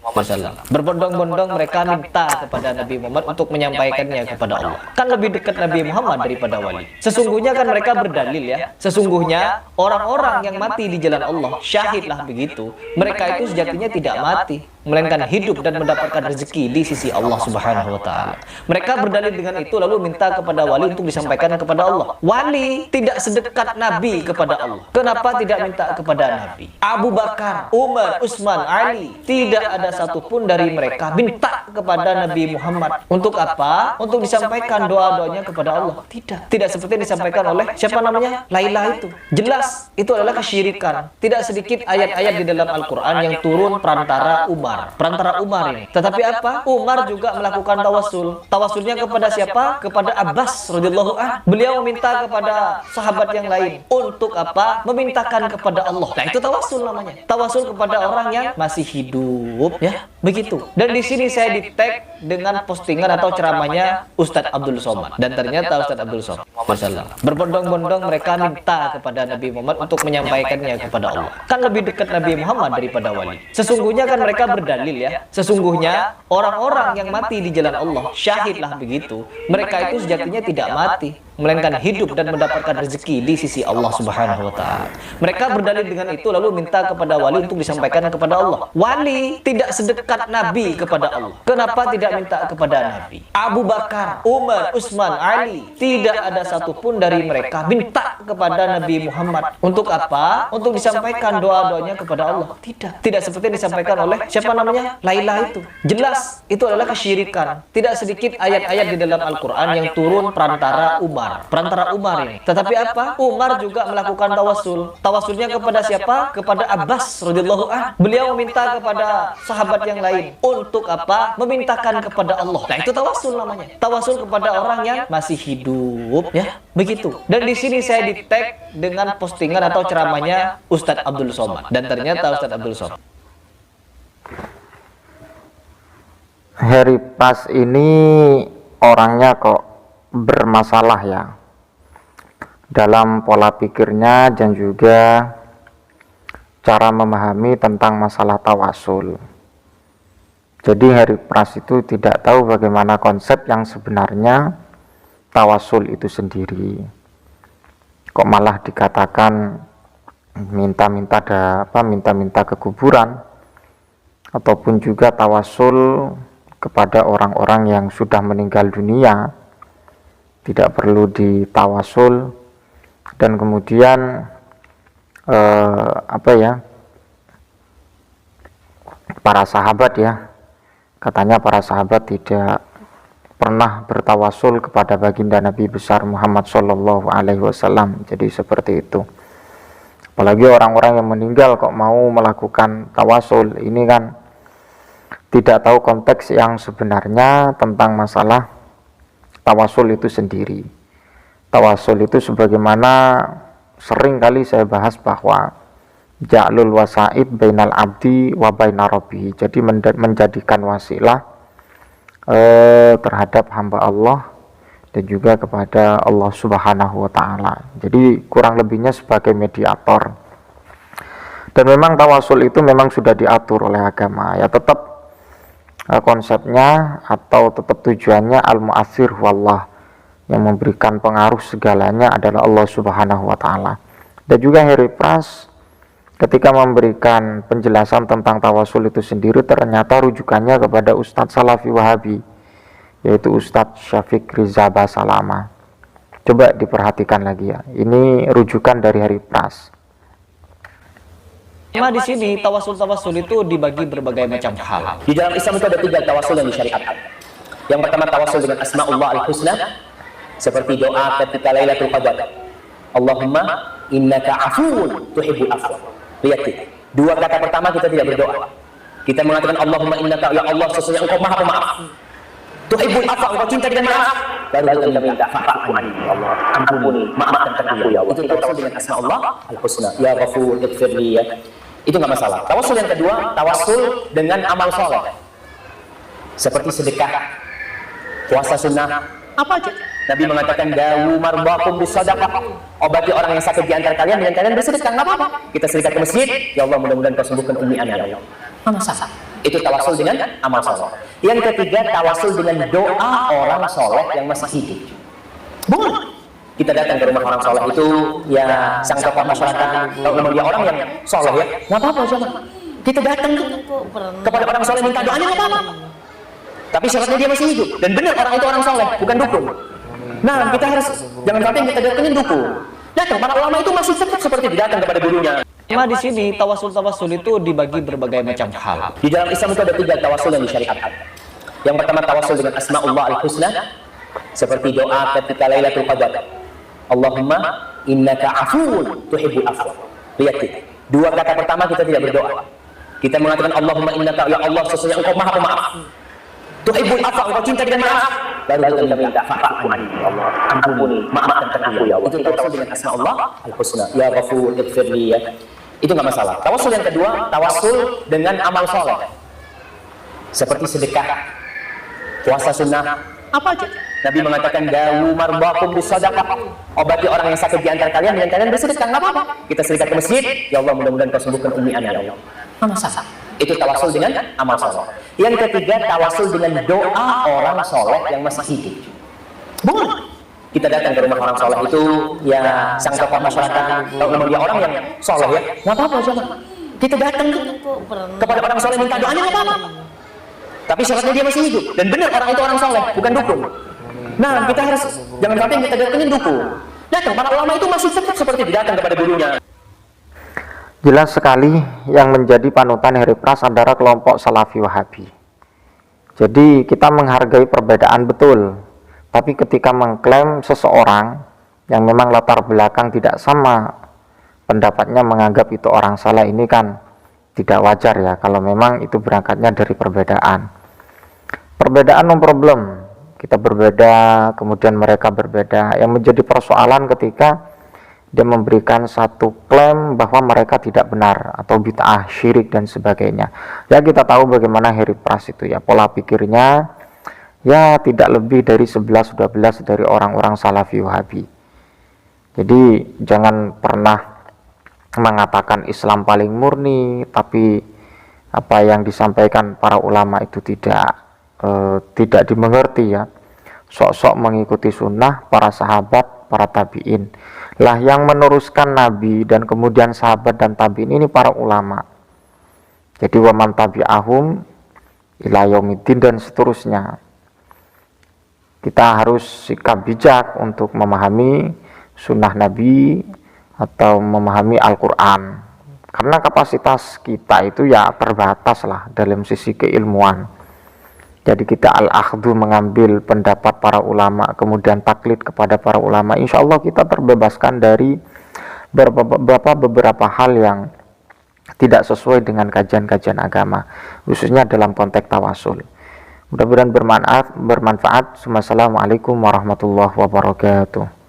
wasallam. Berbondong-bondong mereka minta kepada Nabi Muhammad untuk menyampaikannya kepada Allah. Kan lebih dekat Nabi Muhammad daripada wali. Sesungguhnya kan mereka berdalil ya. Sesungguhnya orang-orang yang mati di jalan Allah, syahidlah begitu. Mereka itu sejatinya tidak mati, melainkan hidup dan mendapatkan rezeki di sisi Allah Subhanahu wa taala. Mereka berdalil dengan itu lalu minta kepada wali untuk disampaikan kepada Allah. Wali tidak sedekat Nabi kepada Allah. Kenapa tidak minta kepada Nabi? Abu Bakar, Umar, Utsman, Ali, tidak ada satupun dari mereka minta kepada Nabi Muhammad. Untuk apa? Untuk disampaikan doa-doanya kepada Allah. Tidak. Tidak seperti yang disampaikan oleh siapa namanya? Laila itu. Jelas itu adalah kesyirikan. Tidak sedikit ayat-ayat di dalam Al-Quran yang turun perantara Umar ini. Tetapi apa? Umar juga melakukan tawasul. Tawasulnya kepada siapa? Kepada Abbas radhiyallahu anhu. Beliau meminta kepada sahabat yang lain. Untuk apa? Memintakan kepada Allah. Nah, itu tawasul namanya. Tawasul kepada orang yang masih hidup, ya. Begitu. Dan di sini saya di-tag dengan postingan atau ceramahnya Ustadz Abdul Somad. Dan ternyata Ustadz Abdul Somad berbondong-bondong mereka minta kepada Nabi Muhammad untuk menyampaikannya kepada Allah. Kan lebih dekat Nabi Muhammad daripada wali. Sesungguhnya kan mereka berdalil ya. Sesungguhnya orang-orang yang mati di jalan Allah, syahidlah begitu. Mereka itu sejatinya tidak mati, melainkan hidup dan mendapatkan rezeki di sisi Allah Subhanahu wa taala. Mereka berdalil dengan itu lalu minta kepada wali untuk disampaikan kepada Allah. Wali tidak sedekat Nabi kepada Allah. Kenapa tidak minta kepada Nabi? Abu Bakar, Umar, Utsman, Ali, tidak ada satupun dari mereka minta kepada Nabi Muhammad. Untuk apa? Untuk disampaikan doa-doanya kepada Allah. Tidak. Tidak seperti yang disampaikan oleh siapa namanya? Laila itu. Jelas itu adalah kesyirikan. Tidak sedikit ayat-ayat di dalam Al-Quran yang turun perantara Umar ini. Tetapi apa? Umar juga melakukan tawasul. Tawasulnya kepada siapa? Kepada Abbas radhiyallahu anhu. Beliau meminta kepada sahabat yang lain. Untuk apa? Memintakan kepada Allah. Nah, itu tawasul namanya. Tawasul kepada orang yang masih hidup, ya. Begitu. Dan di sini saya di-tag dengan postingan atau ceramahnya Ustadz Abdul Somad. Dan ternyata Ustadz Abdul Somad. Harry Pas ini orangnya kok bermasalah ya dalam pola pikirnya dan juga cara memahami tentang masalah tawasul. Jadi Harry Pras itu tidak tahu bagaimana konsep yang sebenarnya tawasul itu sendiri. Kok malah dikatakan minta-minta ke kuburan, ataupun juga tawasul kepada orang-orang yang sudah meninggal dunia, tidak perlu ditawasul. Dan kemudian para sahabat ya, katanya para sahabat tidak pernah bertawasul kepada baginda Nabi besar Muhammad Shallallahu Alaihi Wasallam. Jadi seperti itu. Apalagi orang-orang yang meninggal kok mau melakukan tawasul, ini kan tidak tahu konteks yang sebenarnya tentang masalah tawasul itu sendiri. Tawasul itu sebagaimana sering kali saya bahas bahwa ja'lul wasaid bainal abdi wa bainar rabbih. Jadi menjadikan wasilah terhadap hamba Allah dan juga kepada Allah Subhanahu wa taala. Jadi kurang lebihnya sebagai mediator. Dan memang tawasul itu memang sudah diatur oleh agama. Ya tetap konsepnya atau tetap tujuannya al-mu'athir wallah, yang memberikan pengaruh segalanya adalah Allah Subhanahu wa taala. Dan juga Harry Pras ketika memberikan penjelasan tentang tawasul itu sendiri ternyata rujukannya kepada Ustadz Salafi Wahabi, yaitu Ustadz Syafiq Riza Basalama. Coba diperhatikan lagi ya, ini rujukan dari Harry Pras. Di sini tawasul itu dibagi berbagai macam hal. Di dalam Islam itu ada 3 tawasul yang disyariatkan. Yang pertama tawasul dengan Asmaullah al-Husna, seperti doa ketika Lailatul Qadar. Allahumma innaka afuwun tuhibbul afwa. Lihat itu. 2 kata pertama kita tidak berdoa. Kita mengatakan Allahumma innaka, ya Allah sesungguhnya Engkau Maha Pemaaf. Tuhibbul afwa, Engkau cinta dengan maaf. Baru kita minta fa'fu anni, ya Allah, ampuni, maafkan aku ya Allah. Itu tawasul dengan Asmaullah al-Husna. Ya Ghafur, ighfirli ya. Itu nggak masalah. Tawasul yang kedua, tawasul dengan amal soleh, seperti sedekah, puasa sunnah, apa aja. Nabi mengatakan dawu marbakum bisadaqah, obati orang yang sakit di antara kalian dengan kalian bersedekah. Nggak apa-apa. Kita sedekah ke masjid, ya Allah mudah-mudahan kau sembuhkan Ummi Ana ya Allah. Nggak masalah. Itu tawasul dengan amal soleh. Yang ketiga, tawasul dengan doa orang soleh yang masih hidup. Boleh. Kita datang ke rumah orang soleh itu, ya sang tokoh masyarakat, kalau memang dia orang yang soleh ya, nggak apa-apa sama. Kita datang kepada orang soleh minta doanya, nggak apa-apa. Tapi syaratnya dia masih hidup. Dan benar orang itu orang soleh, bukan dukun. Nah, kita harus jangan sampai kita datangin dukun. Datang para ulama itu masih tetap seperti datang kepada gurunya. Cuma di sini tawasul itu dibagi berbagai macam hal. Di dalam Islam itu ada 3 tawasul yang disyariatkan. Yang pertama tawasul dengan asmaullah al-husna, seperti doa ketika Lailatul Qadar. Allahumma innaka afuun tuhibbul afwa. Lihat kita. 2 kata pertama kita tidak berdoa. Kita mengatakan Allahumma innaka, ya Allah sesungguhnya engkau maha pemaaf. Tuhibbul afwa, engkau cinta dengan maaf. Baru kita minta fa'fu anni, ya Allah. Ampuni, maafkan aku ya Allah. Itu tawasul dengan asmaullah al-husna. Ya Ghafur, ighfirli ya. Itu nggak masalah. Tawasul yang kedua, tawasul dengan amal soleh, seperti sedekah, puasa sunnah, apa aja. Nabi mengatakan dawu marbakum bisadaqah, obati orang yang sakit di antara kalian dengan kalian bersedekah, nggak apa-apa. Kita sedekah ke masjid, ya Allah mudah-mudahan kau sembuhkan umi ana ya Allah. Nggak masalah. Itu tawasul dengan amal soleh. Yang ketiga, tawasul dengan doa orang soleh yang masih hidup. Boleh. Kita datang ke rumah orang soleh itu, ya sang tokoh masyarakat, kalau memang dia orang yang soleh ya, nggak apa-apa sama. Kita datang kepada orang soleh minta doanya, nggak apa-apa. Tapi syaratnya dia masih hidup. Dan benar orang itu orang soleh, bukan dukun. Nah, kita harus jangan sampai kita datangin dukun. Datang para ulama itu masih tetap seperti datang kepada gurunya. Jelas sekali yang menjadi panutan Heri Pras adalah kelompok Salafi Wahabi. Jadi kita menghargai perbedaan betul. Tapi ketika mengklaim seseorang yang memang latar belakang tidak sama pendapatnya, menganggap itu orang salah, ini kan tidak wajar ya, kalau memang itu berangkatnya dari perbedaan. Perbedaan no problem, kita berbeda, kemudian mereka berbeda. Yang menjadi persoalan ketika dia memberikan satu klaim bahwa mereka tidak benar atau bid'ah, syirik dan sebagainya. Ya kita tahu bagaimana Heri Pras itu ya, pola pikirnya ya tidak lebih dari 11-12 dari orang-orang Salafi Wahabi. Jadi jangan pernah mengatakan Islam paling murni, tapi apa yang disampaikan para ulama itu tidak dimengerti ya. Sok-sok mengikuti sunnah para sahabat, para tabi'in. Lah yang meneruskan Nabi dan kemudian sahabat dan tabi'in ini para ulama. Jadi waman tabi'ahum ila yaumiddin dan seterusnya. Kita harus sikap bijak untuk memahami sunnah Nabi atau memahami Al-Quran, karena kapasitas kita itu ya terbatas lah dalam sisi keilmuan. Jadi kita al-akhdu, mengambil pendapat para ulama kemudian taklid kepada para ulama, insya Allah kita terbebaskan dari beberapa hal yang tidak sesuai dengan kajian-kajian agama, khususnya dalam konteks tawasul. Mudah-mudahan bermanfaat. Wassalamualaikum warahmatullahi wabarakatuh.